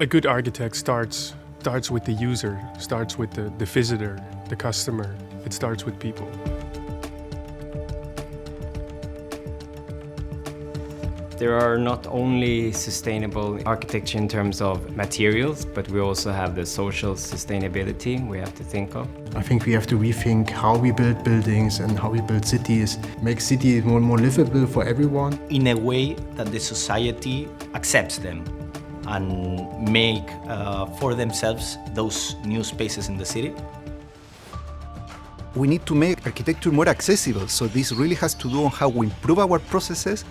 A good architect starts with the user, starts with the visitor, the customer. It starts with people. There are not only sustainable architecture in terms of materials, but we also have the social sustainability we have to think of. I think we have to rethink how we build buildings and how we build cities, make cities more and more livable for everyone. In a way that the society accepts them and make for themselves those new spaces in the city. We need to make architecture more accessible, so this really has to do on how we improve our processes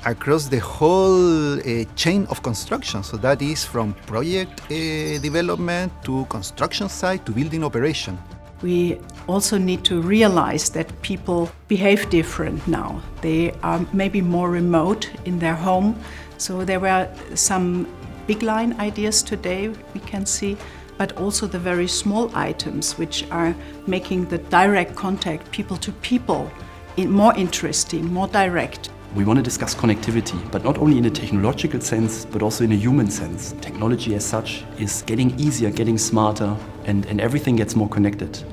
across the whole chain of construction. So that is from project development to construction site to building operation. We also need to realize that people behave different now. They are maybe more remote in their home. So there were some big line ideas today we can see, but also the very small items which are making the direct contact people to people more interesting, more direct. We want to discuss connectivity, but not only in a technological sense, but also in a human sense. Technology as such is getting easier, getting smarter, and everything gets more connected.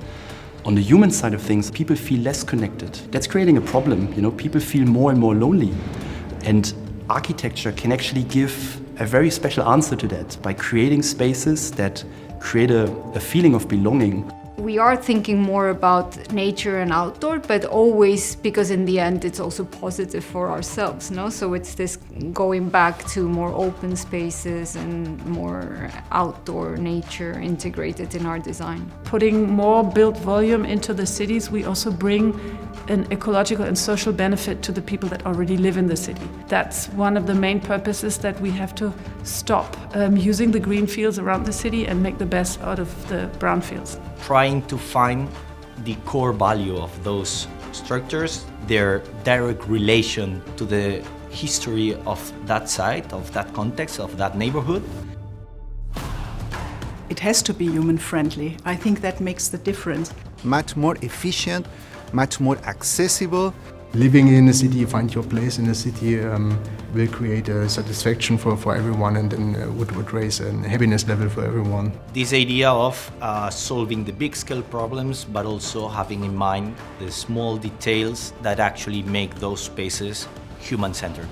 On the human side of things, people feel less connected. That's creating a problem. People feel more and more lonely. And architecture can actually give a very special answer to that by creating spaces that create a feeling of belonging. We are thinking more about nature and outdoor, but always because in the end it's also positive for ourselves, no? So it's this going back to more open spaces and more outdoor nature integrated in our design. Putting more built volume into the cities, we also bring an ecological and social benefit to the people that already live in the city. That's one of the main purposes, that we have to stop using the green fields around the city and make the best out of the brown fields. Trying to find the core value of those structures, their direct relation to the history of that site, of that context, of that neighborhood. It has to be human friendly. I think that makes the difference. Much more efficient, much more accessible. Living in a city, find your place in a city will create a satisfaction for everyone, and then would raise a happiness level for everyone. This idea of solving the big scale problems, but also having in mind the small details that actually make those spaces human-centered.